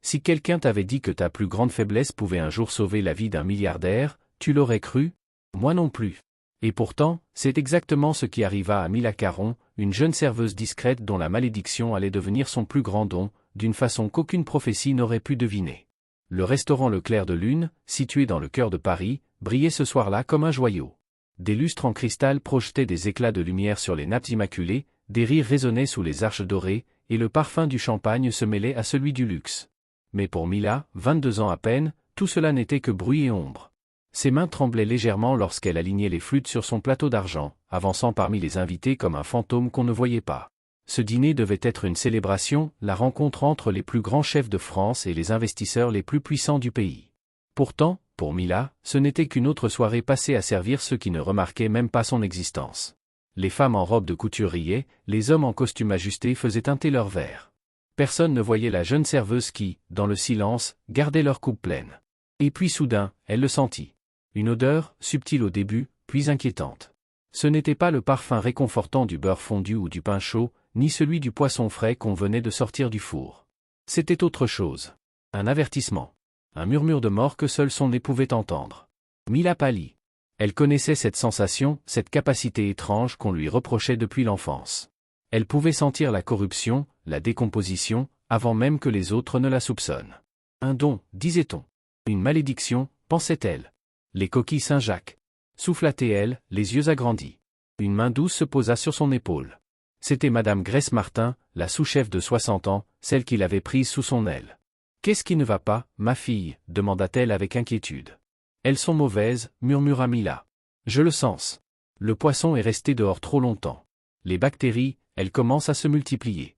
Si quelqu'un t'avait dit que ta plus grande faiblesse pouvait un jour sauver la vie d'un milliardaire, tu l'aurais cru? Moi non plus. Et pourtant, c'est exactement ce qui arriva à Mila Caron, une jeune serveuse discrète dont la malédiction allait devenir son plus grand don, d'une façon qu'aucune prophétie n'aurait pu deviner. Le restaurant Le Clair de Lune, situé dans le cœur de Paris, brillait ce soir-là comme un joyau. Des lustres en cristal projetaient des éclats de lumière sur les nappes immaculées, des rires résonnaient sous les arches dorées, et le parfum du champagne se mêlait à celui du luxe. Mais pour Mila, 22 ans à peine, tout cela n'était que bruit et ombre. Ses mains tremblaient légèrement lorsqu'elle alignait les flûtes sur son plateau d'argent, avançant parmi les invités comme un fantôme qu'on ne voyait pas. Ce dîner devait être une célébration, la rencontre entre les plus grands chefs de France et les investisseurs les plus puissants du pays. Pourtant, pour Mila, ce n'était qu'une autre soirée passée à servir ceux qui ne remarquaient même pas son existence. Les femmes en robe de couture riaient, les hommes en costume ajusté faisaient teinter leurs verres. Personne ne voyait la jeune serveuse qui, dans le silence, gardait leur coupe pleine. Et puis soudain, elle le sentit. Une odeur, subtile au début, puis inquiétante. Ce n'était pas le parfum réconfortant du beurre fondu ou du pain chaud, ni celui du poisson frais qu'on venait de sortir du four. C'était autre chose. Un avertissement. Un murmure de mort que seul son nez pouvait entendre. Mila pâlit. Elle connaissait cette sensation, cette capacité étrange qu'on lui reprochait depuis l'enfance. Elle pouvait sentir la corruption, la décomposition, avant même que les autres ne la soupçonnent. Un don, disait-on. Une malédiction, pensait-elle. Les coquilles Saint-Jacques. Soufflatait-elle, les yeux agrandis. Une main douce se posa sur son épaule. C'était Madame Grace Martin, la sous-chef de 60 ans, celle qui l'avait prise sous son aile. « Qu'est-ce qui ne va pas, ma fille » demanda-t-elle avec inquiétude. « Elles sont mauvaises » murmura Mila. « Je le sens. Le poisson est resté dehors trop longtemps. Les bactéries, elles commencent à se multiplier. »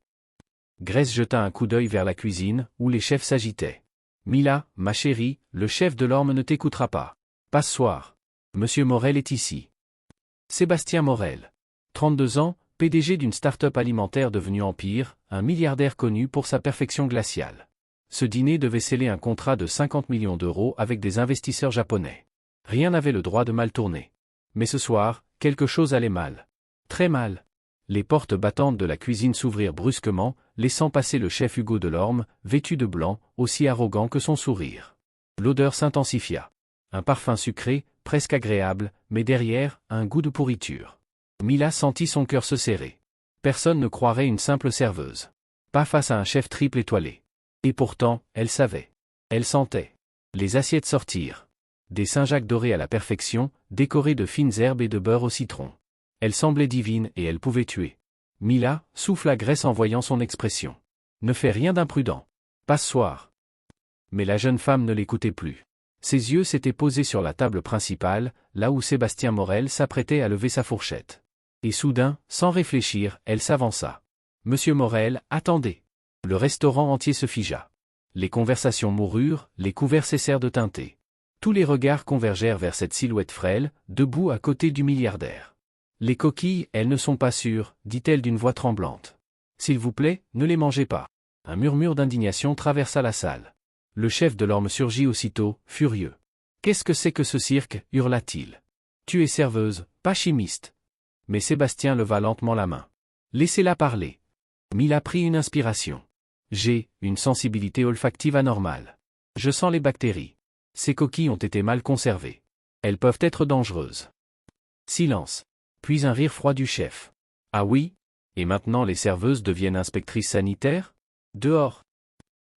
Grace jeta un coup d'œil vers la cuisine, où les chefs s'agitaient. « Mila, ma chérie, le chef de l'orme ne t'écoutera pas. Passe-soir. Monsieur Morel est ici. » Sébastien Morel. 32 ans, PDG d'une start-up alimentaire devenue empire, un milliardaire connu pour sa perfection glaciale. Ce dîner devait sceller un contrat de 50 millions d'euros avec des investisseurs japonais. Rien n'avait le droit de mal tourner. Mais ce soir, quelque chose allait mal. Très mal. Les portes battantes de la cuisine s'ouvrirent brusquement, laissant passer le chef Hugo Delorme, vêtu de blanc, aussi arrogant que son sourire. L'odeur s'intensifia. Un parfum sucré, presque agréable, mais derrière, un goût de pourriture. Mila sentit son cœur se serrer. Personne ne croirait une simple serveuse. Pas face à un chef triple étoilé. Et pourtant, elle savait. Elle sentait. Les assiettes sortirent. Des Saint-Jacques dorés à la perfection, décorés de fines herbes et de beurre au citron. Elle semblait divine et elle pouvait tuer. Mila souffla Grace en voyant son expression. Ne fais rien d'imprudent. Passe-soir. Mais la jeune femme ne l'écoutait plus. Ses yeux s'étaient posés sur la table principale, là où Sébastien Morel s'apprêtait à lever sa fourchette. Et soudain, sans réfléchir, elle s'avança. « Monsieur Morel, attendez !» Le restaurant entier se figea. Les conversations moururent, les couverts cessèrent de teinter. Tous les regards convergèrent vers cette silhouette frêle, debout à côté du milliardaire. « Les coquilles, elles ne sont pas sûres, dit-elle d'une voix tremblante. S'il vous plaît, ne les mangez pas. » Un murmure d'indignation traversa la salle. Le chef de l'orme surgit aussitôt, furieux. « Qu'est-ce que c'est que ce cirque » hurla-t-il. « Tu es serveuse, pas chimiste. » Mais Sébastien leva lentement la main. « Laissez-la parler. » Mila prit une inspiration. « J'ai une sensibilité olfactive anormale. Je sens les bactéries. Ces coquilles ont été mal conservées. Elles peuvent être dangereuses. » Silence. Puis un rire froid du chef. « Ah oui ? Et maintenant les serveuses deviennent inspectrices sanitaires ? Dehors. »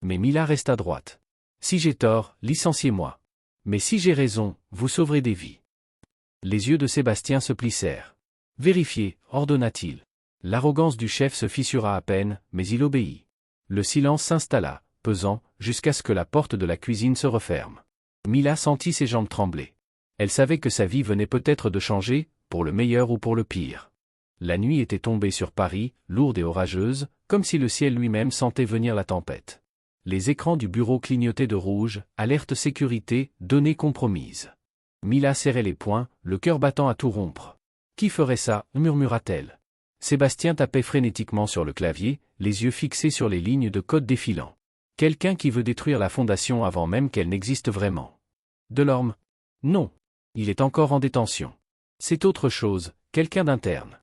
Mais Mila resta droite. « Si j'ai tort, licenciez-moi. Mais si j'ai raison, vous sauverez des vies. » Les yeux de Sébastien se plissèrent. « Vérifiez, ordonna-t-il. » L'arrogance du chef se fissura à peine, mais il obéit. Le silence s'installa, pesant, jusqu'à ce que la porte de la cuisine se referme. Mila sentit ses jambes trembler. Elle savait que sa vie venait peut-être de changer, pour le meilleur ou pour le pire. La nuit était tombée sur Paris, lourde et orageuse, comme si le ciel lui-même sentait venir la tempête. Les écrans du bureau clignotaient de rouge, alerte sécurité, données compromises. Mila serrait les poings, le cœur battant à tout rompre. « Qui ferait ça » murmura-t-elle. Sébastien tapait frénétiquement sur le clavier, les yeux fixés sur les lignes de code défilant. Quelqu'un qui veut détruire la fondation avant même qu'elle n'existe vraiment. Delorme ? Non. Il est encore en détention. C'est autre chose, quelqu'un d'interne.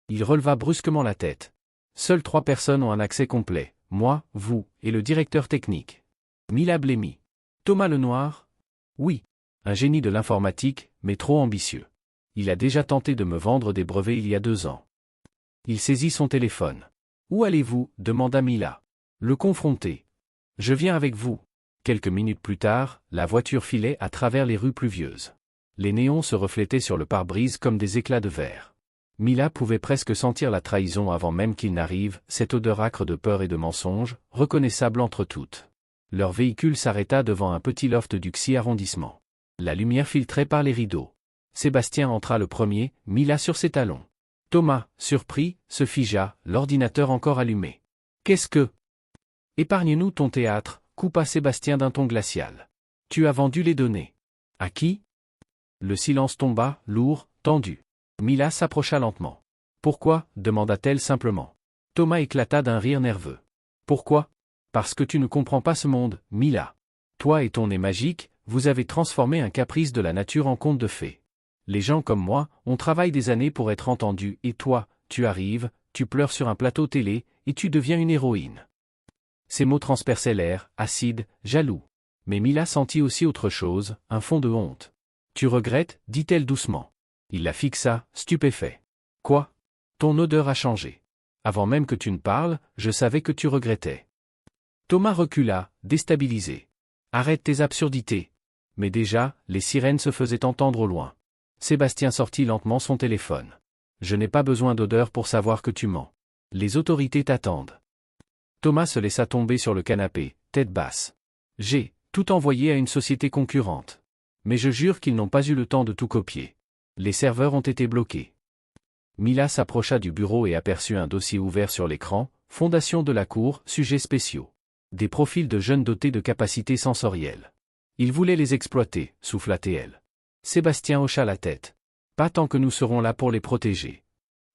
Il releva brusquement la tête. Seules 3 personnes ont un accès complet, moi, vous, et le directeur technique. Mila blêmit. Thomas Lenoir? Oui. Un génie de l'informatique, mais trop ambitieux. Il a déjà tenté de me vendre des brevets il y a 2 ans. Il saisit son téléphone. Où allez-vous? Demanda Mila. Le confronter. Je viens avec vous. Quelques minutes plus tard, la voiture filait à travers les rues pluvieuses. Les néons se reflétaient sur le pare-brise comme des éclats de verre. Mila pouvait presque sentir la trahison avant même qu'il n'arrive, cette odeur âcre de peur et de mensonge, reconnaissable entre toutes. Leur véhicule s'arrêta devant un petit loft du XI arrondissement. La lumière filtrait par les rideaux. Sébastien entra le premier, Mila sur ses talons. Thomas, surpris, se figea, l'ordinateur encore allumé. Qu'est-ce que? Épargne-nous ton théâtre, coupa Sébastien d'un ton glacial. Tu as vendu les données. À qui? Le silence tomba, lourd, tendu. Mila s'approcha lentement. Pourquoi? Demanda-t-elle simplement. Thomas éclata d'un rire nerveux. Pourquoi? Parce que tu ne comprends pas ce monde, Mila. Toi et ton nez magique, vous avez transformé un caprice de la nature en conte de fées. Les gens comme moi, on travaille des années pour être entendus, et toi, tu arrives, tu pleures sur un plateau télé, et tu deviens une héroïne. Ces mots transperçaient l'air, acide, jaloux. Mais Mila sentit aussi autre chose, un fond de honte. Tu regrettes? Dit-elle doucement. Il la fixa, stupéfait. Quoi? Ton odeur a changé. Avant même que tu ne parles, je savais que tu regrettais. Thomas recula, déstabilisé. Arrête tes absurdités. Mais déjà, les sirènes se faisaient entendre au loin. Sébastien sortit lentement son téléphone. Je n'ai pas besoin d'odeur pour savoir que tu mens. Les autorités t'attendent. Thomas se laissa tomber sur le canapé, tête basse. J'ai tout envoyé à une société concurrente. Mais je jure qu'ils n'ont pas eu le temps de tout copier. Les serveurs ont été bloqués. Mila s'approcha du bureau et aperçut un dossier ouvert sur l'écran, Fondation de la Cour, sujets spéciaux. Des profils de jeunes dotés de capacités sensorielles. Il voulait les exploiter, souffla-t-elle. Sébastien hocha la tête. Pas tant que nous serons là pour les protéger.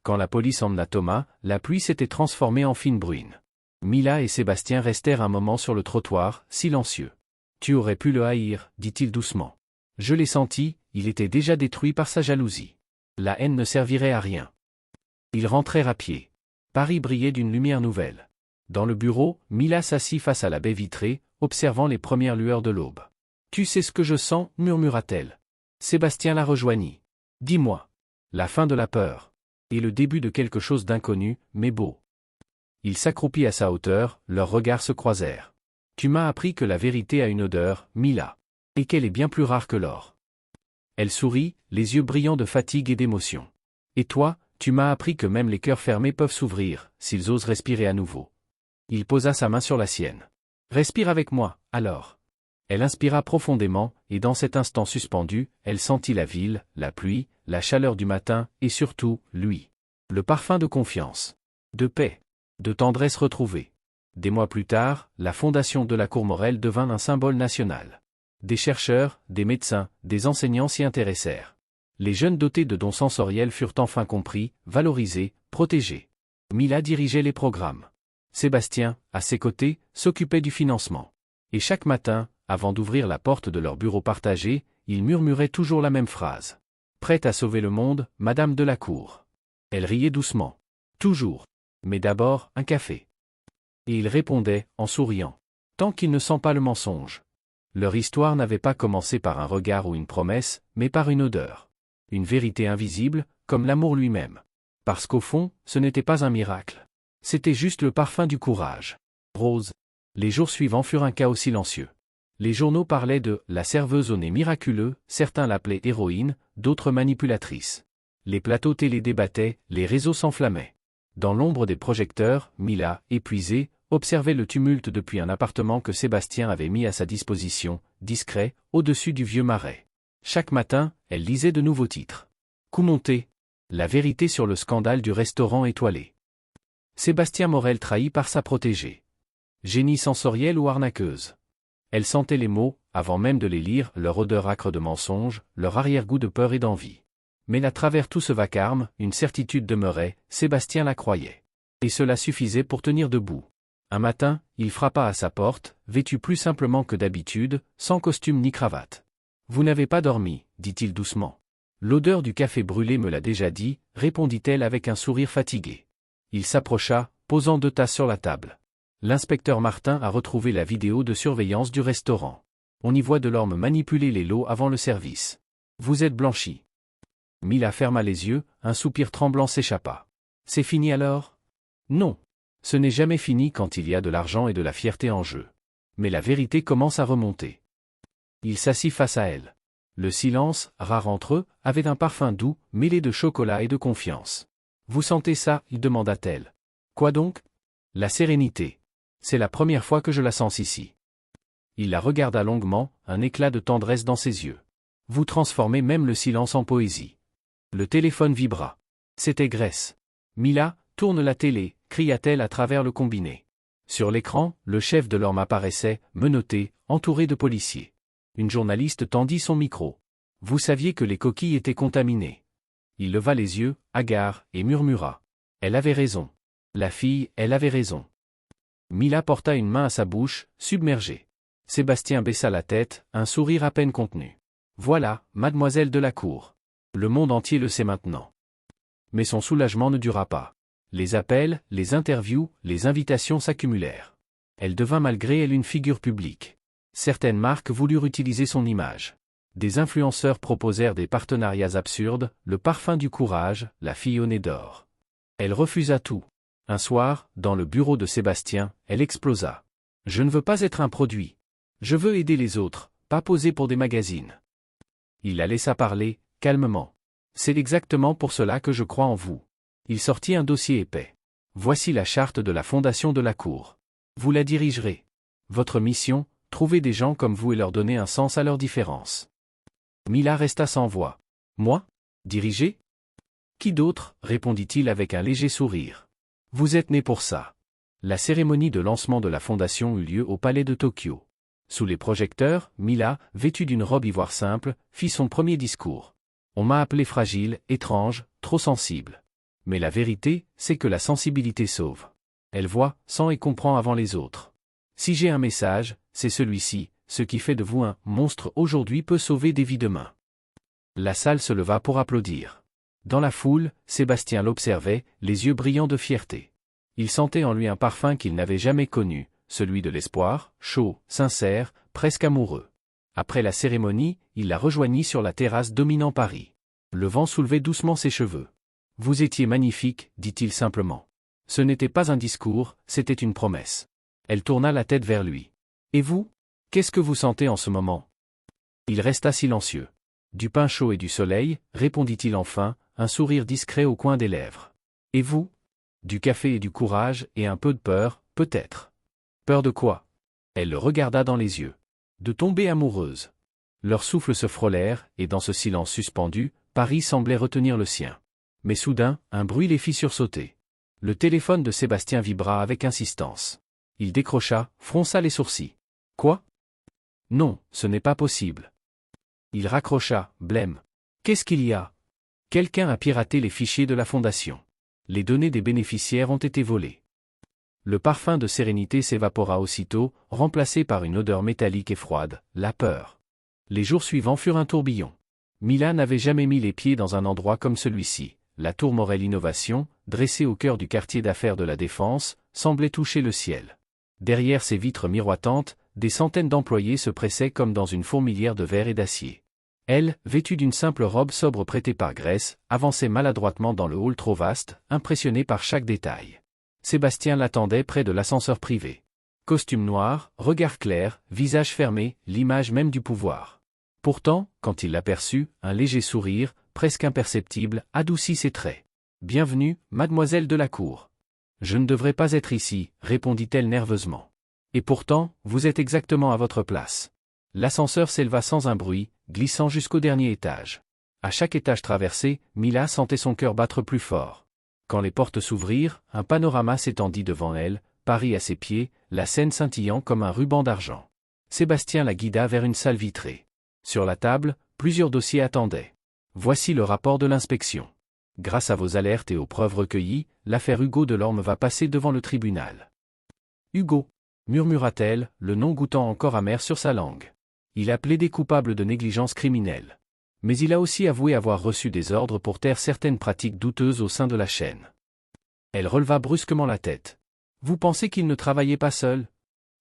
Quand la police emmena Thomas, la pluie s'était transformée en fine bruine. Mila et Sébastien restèrent un moment sur le trottoir, silencieux. Tu aurais pu le haïr, dit-il doucement. Je l'ai senti, il était déjà détruit par sa jalousie. La haine ne servirait à rien. Ils rentrèrent à pied. Paris brillait d'une lumière nouvelle. Dans le bureau, Mila s'assit face à la baie vitrée, observant les premières lueurs de l'aube. Tu sais ce que je sens, murmura-t-elle. Sébastien la rejoignit. Dis-moi. La fin de la peur. Et le début de quelque chose d'inconnu, mais beau. Il s'accroupit à sa hauteur, leurs regards se croisèrent. Tu m'as appris que la vérité a une odeur, Mila. Et qu'elle est bien plus rare que l'or. Elle sourit, les yeux brillants de fatigue et d'émotion. Et toi, tu m'as appris que même les cœurs fermés peuvent s'ouvrir, s'ils osent respirer à nouveau. Il posa sa main sur la sienne. Respire avec moi, alors. Elle inspira profondément, et dans cet instant suspendu, elle sentit la ville, la pluie, la chaleur du matin, et surtout, lui. Le parfum de confiance. De paix. De tendresse retrouvée. Des mois plus tard, la fondation de la Cour Morel devint un symbole national. Des chercheurs, des médecins, des enseignants s'y intéressèrent. Les jeunes dotés de dons sensoriels furent enfin compris, valorisés, protégés. Mila dirigeait les programmes. Sébastien, à ses côtés, s'occupait du financement. Et chaque matin, avant d'ouvrir la porte de leur bureau partagé, il murmurait toujours la même phrase. Prête à sauver le monde, Madame de la Cour. Elle riait doucement. Toujours. Mais d'abord, un café. Et il répondait, en souriant. Tant qu'il ne sent pas le mensonge. Leur histoire n'avait pas commencé par un regard ou une promesse, mais par une odeur. Une vérité invisible, comme l'amour lui-même. Parce qu'au fond, ce n'était pas un miracle. C'était juste le parfum du courage. Rose. Les jours suivants furent un chaos silencieux. Les journaux parlaient de « la serveuse au nez miraculeux », certains l'appelaient héroïne, d'autres manipulatrice. Les plateaux télé débattaient, les réseaux s'enflammaient. Dans l'ombre des projecteurs, Mila, épuisée, observait le tumulte depuis un appartement que Sébastien avait mis à sa disposition, discret, au-dessus du vieux marais. Chaque matin, elle lisait de nouveaux titres. Coup monté. La vérité sur le scandale du restaurant étoilé. Sébastien Morel trahi par sa protégée. Génie sensoriel ou arnaqueuse. Elle sentait les mots, avant même de les lire, leur odeur âcre de mensonge, leur arrière-goût de peur et d'envie. Mais à travers tout ce vacarme, une certitude demeurait, Sébastien la croyait. Et cela suffisait pour tenir debout. Un matin, il frappa à sa porte, vêtu plus simplement que d'habitude, sans costume ni cravate. « Vous n'avez pas dormi, dit-il doucement. L'odeur du café brûlé me l'a déjà dit, répondit-elle avec un sourire fatigué. Il s'approcha, posant 2 tasses sur la table. L'inspecteur Martin a retrouvé la vidéo de surveillance du restaurant. On y voit Delorme manipuler les lots avant le service. Vous êtes blanchi. Mila ferma les yeux, un soupir tremblant s'échappa. C'est fini alors? Non. Ce n'est jamais fini quand il y a de l'argent et de la fierté en jeu. Mais la vérité commence à remonter. Il s'assit face à elle. Le silence, rare entre eux, avait un parfum doux, mêlé de chocolat et de confiance. Vous sentez ça? demanda-t-elle. Quoi donc? La sérénité. C'est la première fois que je la sens ici. Il la regarda longuement, un éclat de tendresse dans ses yeux. Vous transformez même le silence en poésie. Le téléphone vibra. C'était Grace. Mila, tourne la télé, cria-t-elle à travers le combiné. Sur l'écran, le chef de l'orme apparaissait, menotté, entouré de policiers. Une journaliste tendit son micro. Vous saviez que les coquilles étaient contaminées. Il leva les yeux, hagard, et murmura. Elle avait raison. La fille, elle avait raison. Mila porta une main à sa bouche, submergée. Sébastien baissa la tête, un sourire à peine contenu. Voilà, mademoiselle de la cour. Le monde entier le sait maintenant. Mais son soulagement ne dura pas. Les appels, les interviews, les invitations s'accumulèrent. Elle devint malgré elle une figure publique. Certaines marques voulurent utiliser son image. Des influenceurs proposèrent des partenariats absurdes, le parfum du courage, la fille au nez d'or. Elle refusa tout. Un soir, dans le bureau de Sébastien, elle explosa. Je ne veux pas être un produit. Je veux aider les autres, pas poser pour des magazines. Il la laissa parler, calmement. C'est exactement pour cela que je crois en vous. Il sortit un dossier épais. Voici la charte de la fondation de la Cour. Vous la dirigerez. Votre mission, trouver des gens comme vous et leur donner un sens à leurs différences. Mila resta sans voix. Moi? Diriger? Qui d'autre? Répondit-il avec un léger sourire. Vous êtes né pour ça. La cérémonie de lancement de la fondation eut lieu au palais de Tokyo. Sous les projecteurs, Mila, vêtue d'une robe ivoire simple, fit son premier discours. On m'a appelé fragile, étrange, trop sensible. Mais la vérité, c'est que la sensibilité sauve. Elle voit, sent et comprend avant les autres. Si j'ai un message, c'est celui-ci, ce qui fait de vous un monstre aujourd'hui peut sauver des vies demain. La salle se leva pour applaudir. Dans la foule, Sébastien l'observait, les yeux brillants de fierté. Il sentait en lui un parfum qu'il n'avait jamais connu, celui de l'espoir, chaud, sincère, presque amoureux. Après la cérémonie, il la rejoignit sur la terrasse dominant Paris. Le vent soulevait doucement ses cheveux. « Vous étiez magnifique, dit-il simplement. Ce n'était pas un discours, c'était une promesse. » Elle tourna la tête vers lui. « Et vous? Qu'est-ce que vous sentez en ce moment ?» Il resta silencieux. « Du pain chaud et du soleil, répondit-il enfin, un sourire discret au coin des lèvres. « Et vous? Du café et du courage, et un peu de peur, peut-être. » Peur de quoi? Elle le regarda dans les yeux. De tomber amoureuse. Leurs souffles se frôlèrent, et dans ce silence suspendu, Paris semblait retenir le sien. Mais soudain, un bruit les fit sursauter. Le téléphone de Sébastien vibra avec insistance. Il décrocha, fronça les sourcils. Quoi? Non, ce n'est pas possible. Il raccrocha, blême. Qu'est-ce qu'il y a? Quelqu'un a piraté les fichiers de la fondation. Les données des bénéficiaires ont été volées. Le parfum de sérénité s'évapora aussitôt, remplacé par une odeur métallique et froide, la peur. Les jours suivants furent un tourbillon. Mila n'avait jamais mis les pieds dans un endroit comme celui-ci. La tour Morel Innovation, dressée au cœur du quartier d'affaires de la Défense, semblait toucher le ciel. Derrière ses vitres miroitantes, des centaines d'employés se pressaient comme dans une fourmilière de verre et d'acier. Elle, vêtue d'une simple robe sobre prêtée par Grace, avançait maladroitement dans le hall trop vaste, impressionnée par chaque détail. Sébastien l'attendait près de l'ascenseur privé. Costume noir, regard clair, visage fermé, l'image même du pouvoir. Pourtant, quand il l'aperçut, un léger sourire, presque imperceptible, adoucit ses traits. « Bienvenue, mademoiselle de la cour. »« Je ne devrais pas être ici, » répondit-elle nerveusement. « Et pourtant, vous êtes exactement à votre place. » L'ascenseur s'éleva sans un bruit, glissant jusqu'au dernier étage. À chaque étage traversé, Mila sentait son cœur battre plus fort. Quand les portes s'ouvrirent, un panorama s'étendit devant elle, Paris à ses pieds, la Seine scintillant comme un ruban d'argent. Sébastien la guida vers une salle vitrée. Sur la table, plusieurs dossiers attendaient. Voici le rapport de l'inspection. Grâce à vos alertes et aux preuves recueillies, l'affaire Hugo Delorme va passer devant le tribunal. Hugo, murmura-t-elle, le nom goûtant encore amer sur sa langue. Il a plaidé coupable de négligence criminelle. Mais il a aussi avoué avoir reçu des ordres pour taire certaines pratiques douteuses au sein de la chaîne. Elle releva brusquement la tête. Vous pensez qu'il ne travaillait pas seul?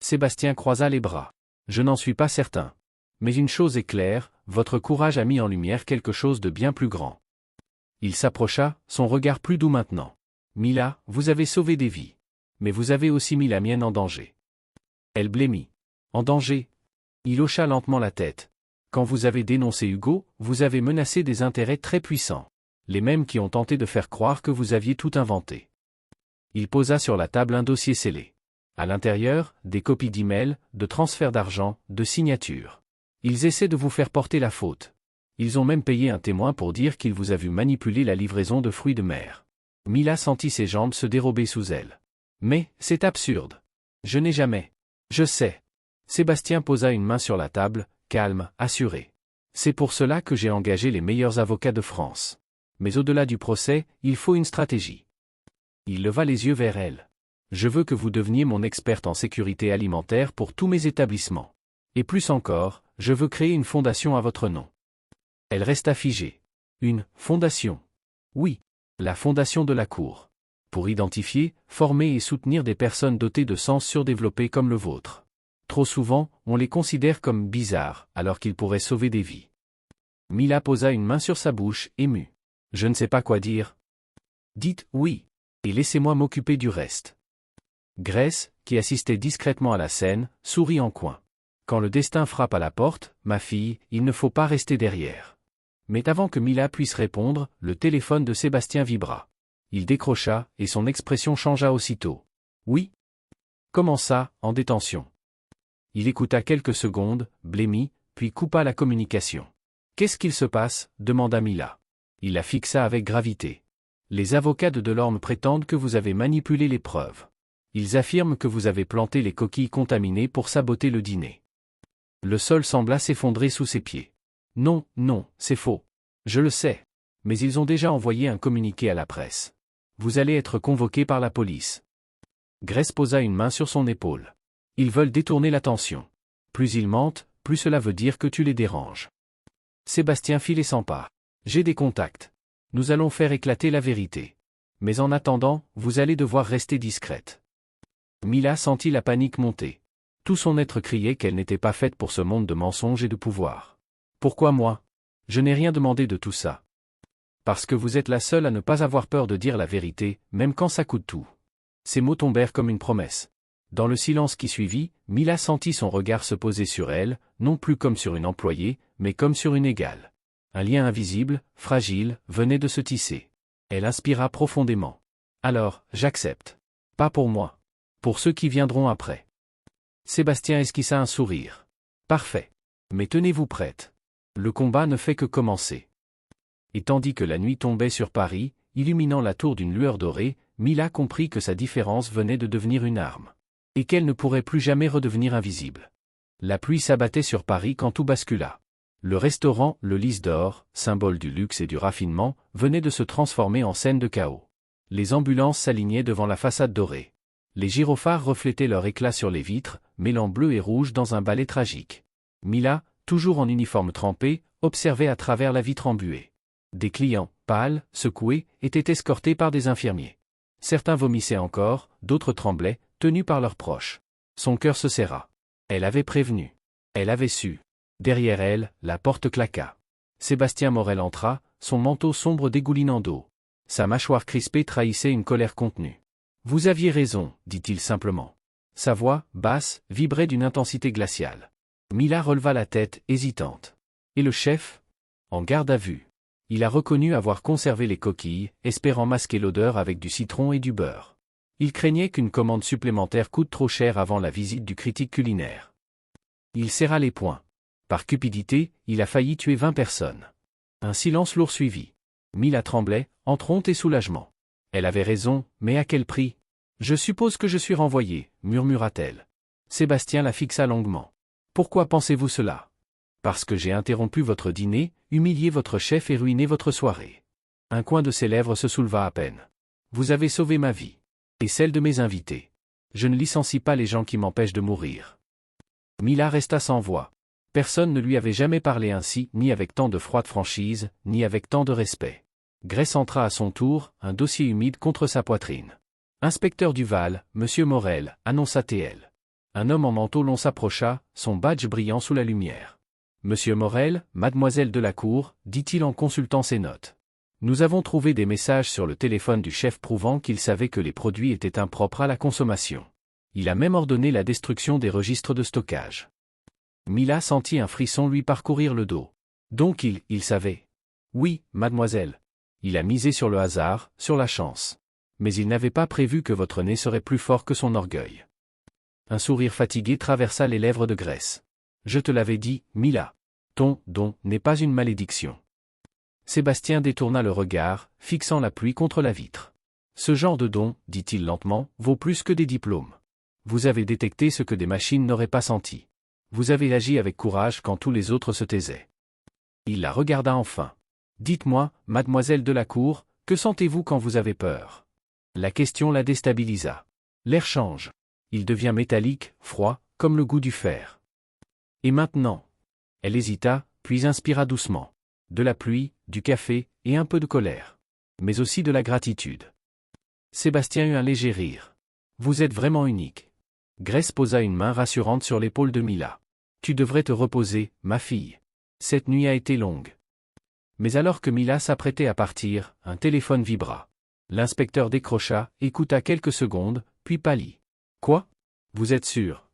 Sébastien croisa les bras. Je n'en suis pas certain. Mais une chose est claire, votre courage a mis en lumière quelque chose de bien plus grand. Il s'approcha, son regard plus doux maintenant. Mila, vous avez sauvé des vies. Mais vous avez aussi mis la mienne en danger. Elle blêmit. En danger? Il hocha lentement la tête. Quand vous avez dénoncé Hugo, vous avez menacé des intérêts très puissants. Les mêmes qui ont tenté de faire croire que vous aviez tout inventé. Il posa sur la table un dossier scellé. À l'intérieur, des copies d'emails, de transferts d'argent, de signatures. Ils essaient de vous faire porter la faute. Ils ont même payé un témoin pour dire qu'il vous a vu manipuler la livraison de fruits de mer. Mila sentit ses jambes se dérober sous elle. Mais, c'est absurde. Je n'ai jamais. Je sais. Sébastien posa une main sur la table, calme, assuré. C'est pour cela que j'ai engagé les meilleurs avocats de France. Mais au-delà du procès, il faut une stratégie. Il leva les yeux vers elle. Je veux que vous deveniez mon experte en sécurité alimentaire pour tous mes établissements. Et plus encore, je veux créer une fondation à votre nom. Elle resta figée. Une fondation? Oui, la fondation de la Cour. Pour identifier, former et soutenir des personnes dotées de sens surdéveloppés comme le vôtre. Trop souvent, on les considère comme bizarres, alors qu'ils pourraient sauver des vies. Mila posa une main sur sa bouche, émue. Je ne sais pas quoi dire. Dites oui, et laissez-moi m'occuper du reste. Grace, qui assistait discrètement à la scène, sourit en coin. Quand le destin frappe à la porte, ma fille, il ne faut pas rester derrière. Mais avant que Mila puisse répondre, le téléphone de Sébastien vibra. Il décrocha, et son expression changea aussitôt. Oui? Comment ça, en détention? Il écouta quelques secondes, blêmit, puis coupa la communication. Qu'est-ce qu'il se passe? Demanda Mila. Il la fixa avec gravité. Les avocats de Delorme prétendent que vous avez manipulé les preuves. Ils affirment que vous avez planté les coquilles contaminées pour saboter le dîner. Le sol sembla s'effondrer sous ses pieds. Non, non, c'est faux. Je le sais. Mais ils ont déjà envoyé un communiqué à la presse. Vous allez être convoqué par la police. Grace posa une main sur son épaule. Ils veulent détourner l'attention. Plus ils mentent, plus cela veut dire que tu les déranges. Sébastien fit les 100 pas. J'ai des contacts. Nous allons faire éclater la vérité. Mais en attendant, vous allez devoir rester discrète. Mila sentit la panique monter. Tout son être criait qu'elle n'était pas faite pour ce monde de mensonges et de pouvoir. Pourquoi moi? Je n'ai rien demandé de tout ça. Parce que vous êtes la seule à ne pas avoir peur de dire la vérité, même quand ça coûte tout. Ces mots tombèrent comme une promesse. Dans le silence qui suivit, Mila sentit son regard se poser sur elle, non plus comme sur une employée, mais comme sur une égale. Un lien invisible, fragile, venait de se tisser. Elle inspira profondément. Alors, j'accepte. Pas pour moi. Pour ceux qui viendront après. Sébastien esquissa un sourire. Parfait. Mais tenez-vous prête. Le combat ne fait que commencer. Et tandis que la nuit tombait sur Paris, illuminant la tour d'une lueur dorée, Mila comprit que sa différence venait de devenir une arme. Et qu'elle ne pourrait plus jamais redevenir invisible. La pluie s'abattait sur Paris quand tout bascula. Le restaurant, le Lys d'Or, symbole du luxe et du raffinement, venait de se transformer en scène de chaos. Les ambulances s'alignaient devant la façade dorée. Les gyrophares reflétaient leur éclat sur les vitres, mêlant bleu et rouge dans un ballet tragique. Mila, toujours en uniforme trempé, observait à travers la vitre embuée. Des clients, pâles, secoués, étaient escortés par des infirmiers. Certains vomissaient encore, d'autres tremblaient, tenus par leurs proches. Son cœur se serra. Elle avait prévenu. Elle avait su. Derrière elle, la porte claqua. Sébastien Morel entra, son manteau sombre dégoulinant d'eau. Sa mâchoire crispée trahissait une colère contenue. « Vous aviez raison, dit-il simplement. » Sa voix, basse, vibrait d'une intensité glaciale. Mila releva la tête, hésitante. « Et le chef ?» En garde à vue. Il a reconnu avoir conservé les coquilles, espérant masquer l'odeur avec du citron et du beurre. Il craignait qu'une commande supplémentaire coûte trop cher avant la visite du critique culinaire. Il serra les poings. Par cupidité, il a failli tuer 20 personnes. Un silence lourd suivit. Mila tremblait, entre honte et soulagement. Elle avait raison, mais à quel prix? Je suppose que je suis renvoyée, murmura-t-elle. Sébastien la fixa longuement. Pourquoi pensez-vous cela? Parce que j'ai interrompu votre dîner, humilié votre chef et ruiné votre soirée. Un coin de ses lèvres se souleva à peine. Vous avez sauvé ma vie. Et celle de mes invités. Je ne licencie pas les gens qui m'empêchent de mourir. Mila resta sans voix. Personne ne lui avait jamais parlé ainsi, ni avec tant de froide franchise, ni avec tant de respect. Grace entra à son tour, un dossier humide contre sa poitrine. Inspecteur Duval, Monsieur Morel, annonça TL. Un homme en manteau long s'approcha, son badge brillant sous la lumière. Monsieur Morel, Mademoiselle Delacour, dit-il en consultant ses notes. Nous avons trouvé des messages sur le téléphone du chef prouvant qu'il savait que les produits étaient impropres à la consommation. Il a même ordonné la destruction des registres de stockage. Mila sentit un frisson lui parcourir le dos. Donc il savait. Oui, mademoiselle. Il a misé sur le hasard, sur la chance. Mais il n'avait pas prévu que votre nez serait plus fort que son orgueil. Un sourire fatigué traversa les lèvres de Grace. Je te l'avais dit, Mila. Ton don n'est pas une malédiction. Sébastien détourna le regard, fixant la pluie contre la vitre. Ce genre de don, dit-il lentement, vaut plus que des diplômes. Vous avez détecté ce que des machines n'auraient pas senti. Vous avez agi avec courage quand tous les autres se taisaient. Il la regarda enfin. Dites-moi, mademoiselle Delacour, que sentez-vous quand vous avez peur? La question la déstabilisa. L'air change. Il devient métallique, froid, comme le goût du fer. Et maintenant? Elle hésita, puis inspira doucement. De la pluie, du café, et un peu de colère. Mais aussi de la gratitude. Sébastien eut un léger rire. Vous êtes vraiment unique. Grace posa une main rassurante sur l'épaule de Mila. Tu devrais te reposer, ma fille. Cette nuit a été longue. Mais alors que Mila s'apprêtait à partir, un téléphone vibra. L'inspecteur décrocha, écouta quelques secondes, puis pâlit. Quoi? Vous êtes sûr?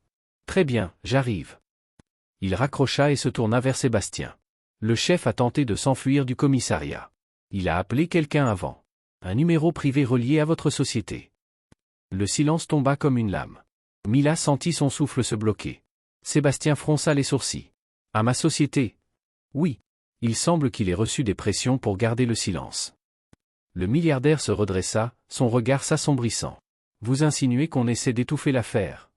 Très bien, j'arrive. Il raccrocha et se tourna vers Sébastien. Le chef a tenté de s'enfuir du commissariat. Il a appelé quelqu'un avant. Un numéro privé relié à votre société. Le silence tomba comme une lame. Mila sentit son souffle se bloquer. Sébastien fronça les sourcils. À ma société? Oui. Il semble qu'il ait reçu des pressions pour garder le silence. Le milliardaire se redressa, son regard s'assombrissant. Vous insinuez qu'on essaie d'étouffer l'affaire?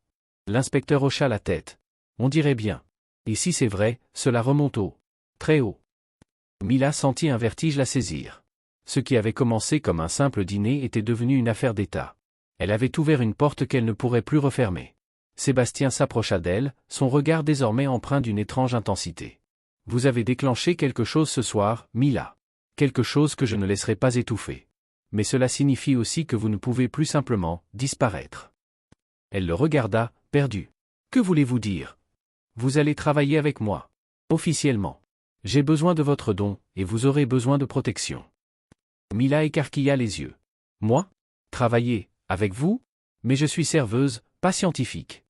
L'inspecteur hocha la tête. On dirait bien. Et si c'est vrai, cela remonte haut. Très haut. Mila sentit un vertige la saisir. Ce qui avait commencé comme un simple dîner était devenu une affaire d'État. Elle avait ouvert une porte qu'elle ne pourrait plus refermer. Sébastien s'approcha d'elle, son regard désormais empreint d'une étrange intensité. Vous avez déclenché quelque chose ce soir, Mila. Quelque chose que je ne laisserai pas étouffer. Mais cela signifie aussi que vous ne pouvez plus simplement disparaître. Elle le regarda, perdue. Que voulez-vous dire? Vous allez travailler avec moi. Officiellement. J'ai besoin de votre don, et vous aurez besoin de protection. Mila écarquilla les yeux. Moi? Travailler, avec vous? Mais je suis serveuse, pas scientifique.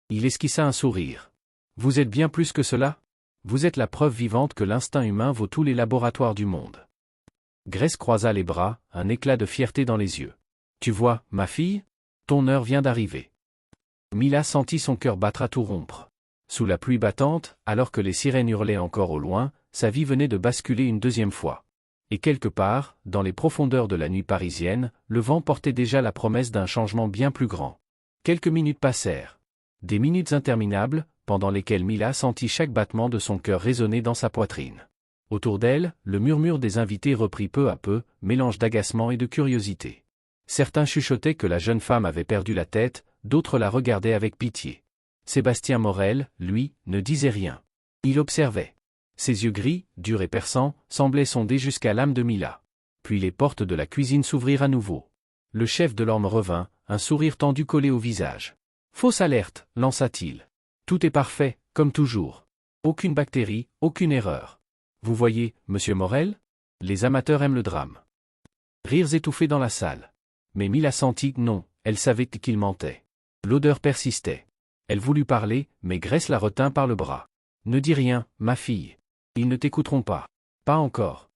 Il esquissa un sourire. Vous êtes bien plus que cela? Vous êtes la preuve vivante que l'instinct humain vaut tous les laboratoires du monde. Grace croisa les bras, un éclat de fierté dans les yeux. Tu vois, ma fille? Ton heure vient d'arriver. Mila sentit son cœur battre à tout rompre. Sous la pluie battante, alors que les sirènes hurlaient encore au loin, sa vie venait de basculer une deuxième fois. Et quelque part, dans les profondeurs de la nuit parisienne, le vent portait déjà la promesse d'un changement bien plus grand. Quelques minutes passèrent. Des minutes interminables, pendant lesquelles Mila sentit chaque battement de son cœur résonner dans sa poitrine. Autour d'elle, le murmure des invités reprit peu à peu, mélange d'agacement et de curiosité. Certains chuchotaient que la jeune femme avait perdu la tête, d'autres la regardaient avec pitié. Sébastien Morel, lui, ne disait rien. Il observait. Ses yeux gris, durs et perçants, semblaient sonder jusqu'à l'âme de Mila. Puis les portes de la cuisine s'ouvrirent à nouveau. Le chef de l'orme revint, un sourire tendu collé au visage. Fausse alerte, lança-t-il. Tout est parfait, comme toujours. Aucune bactérie, aucune erreur. Vous voyez, monsieur Morel? Les amateurs aiment le drame. Rires étouffés dans la salle. Mais Mila sentit non, elle savait qu'il mentait. L'odeur persistait. Elle voulut parler, mais Grace la retint par le bras. Ne dis rien, ma fille. Ils ne t'écouteront pas. Pas encore.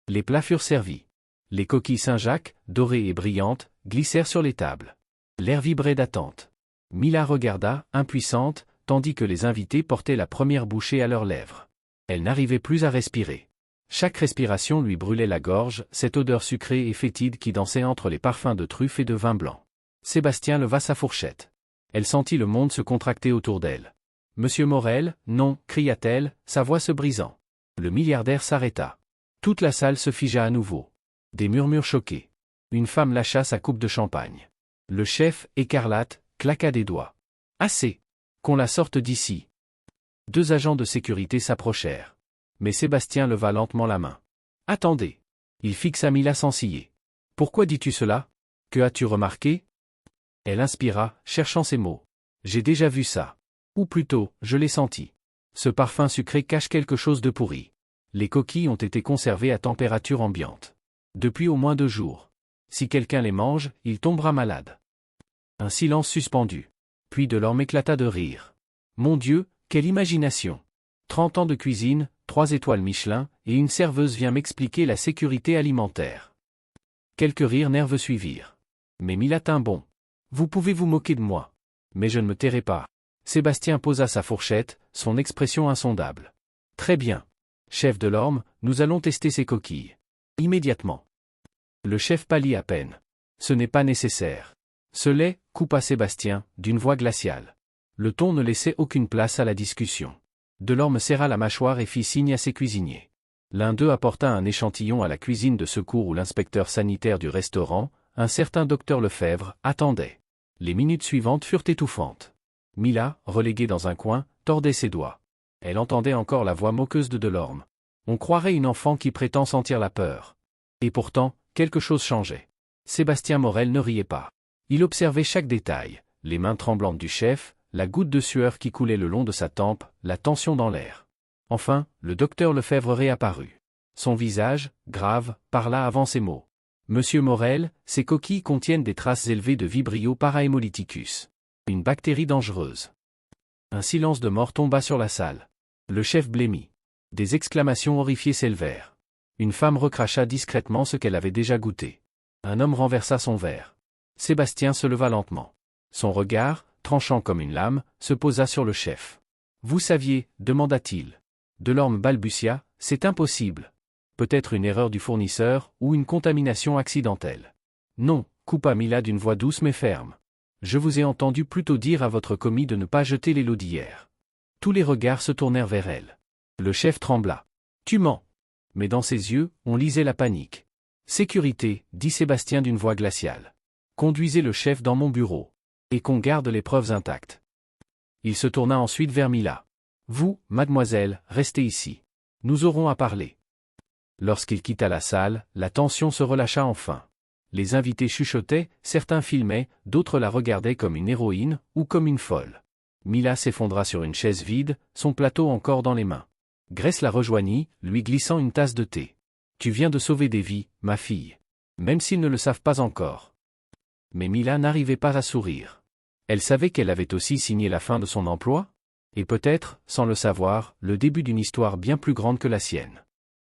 Les plats furent servis. Les coquilles Saint-Jacques, dorées et brillantes, glissèrent sur les tables. L'air vibrait d'attente. Mila regarda, impuissante, tandis que les invités portaient la première bouchée à leurs lèvres. Elle n'arrivait plus à respirer. Chaque respiration lui brûlait la gorge, cette odeur sucrée et fétide qui dansait entre les parfums de truffes et de vin blanc. Sébastien leva sa fourchette. Elle sentit le monde se contracter autour d'elle. « Monsieur Morel, non » cria-t-elle, sa voix se brisant. Le milliardaire s'arrêta. Toute la salle se figea à nouveau. Des murmures choqués. Une femme lâcha sa coupe de champagne. Le chef, écarlate, claqua des doigts. « Assez. Qu'on la sorte d'ici. » Deux agents de sécurité s'approchèrent. Mais Sébastien leva lentement la main. « Attendez. » Il fixa Mila sans ciller. « Pourquoi dis-tu cela? Que as-tu remarqué? Elle inspira, cherchant ses mots. J'ai déjà vu ça. Ou plutôt, je l'ai senti. Ce parfum sucré cache quelque chose de pourri. Les coquilles ont été conservées à température ambiante. Depuis au moins 2 jours. Si quelqu'un les mange, il tombera malade. Un silence suspendu. Puis Delorme éclata de rire. Mon Dieu, quelle imagination! 30 ans de cuisine, 3 étoiles Michelin, et une serveuse vient m'expliquer la sécurité alimentaire. Quelques rires nerveux suivirent. Mais Mila tint bon. Vous pouvez vous moquer de moi. Mais je ne me tairai pas. Sébastien posa sa fourchette, son expression insondable. Très bien. Chef Delorme, nous allons tester ces coquilles. Immédiatement. Le chef pâlit à peine. Ce n'est pas nécessaire. Ce lait, coupa Sébastien, d'une voix glaciale. Le ton ne laissait aucune place à la discussion. Delorme serra la mâchoire et fit signe à ses cuisiniers. L'un d'eux apporta un échantillon à la cuisine de secours où l'inspecteur sanitaire du restaurant, un certain docteur Lefebvre, attendait. Les minutes suivantes furent étouffantes. Mila, reléguée dans un coin, tordait ses doigts. Elle entendait encore la voix moqueuse de Delorme. On croirait une enfant qui prétend sentir la peur. Et pourtant, quelque chose changeait. Sébastien Morel ne riait pas. Il observait chaque détail, les mains tremblantes du chef, la goutte de sueur qui coulait le long de sa tempe, la tension dans l'air. Enfin, le docteur Lefebvre réapparut. Son visage, grave, parla avant ces mots. Monsieur Morel, ces coquilles contiennent des traces élevées de Vibrio parahemolyticus. Une bactérie dangereuse. Un silence de mort tomba sur la salle. Le chef blêmit. Des exclamations horrifiées s'élevèrent. Une femme recracha discrètement ce qu'elle avait déjà goûté. Un homme renversa son verre. Sébastien se leva lentement. Son regard, tranchant comme une lame, se posa sur le chef. Vous saviez, demanda-t-il. Delorme balbutia, c'est impossible. Peut-être une erreur du fournisseur, ou une contamination accidentelle. Non, coupa Mila d'une voix douce mais ferme. Je vous ai entendu plutôt dire à votre commis de ne pas jeter les lots d'hier. Tous les regards se tournèrent vers elle. Le chef trembla. Tu mens. Mais dans ses yeux, on lisait la panique. Sécurité, dit Sébastien d'une voix glaciale. Conduisez le chef dans mon bureau. Et qu'on garde les preuves intactes. Il se tourna ensuite vers Mila. Vous, mademoiselle, restez ici. Nous aurons à parler. Lorsqu'il quitta la salle, la tension se relâcha enfin. Les invités chuchotaient, certains filmaient, d'autres la regardaient comme une héroïne, ou comme une folle. Mila s'effondra sur une chaise vide, son plateau encore dans les mains. Grace la rejoignit, lui glissant une tasse de thé. Tu viens de sauver des vies, ma fille. Même s'ils ne le savent pas encore. Mais Mila n'arrivait pas à sourire. Elle savait qu'elle avait aussi signé la fin de son emploi? Et peut-être, sans le savoir, le début d'une histoire bien plus grande que la sienne.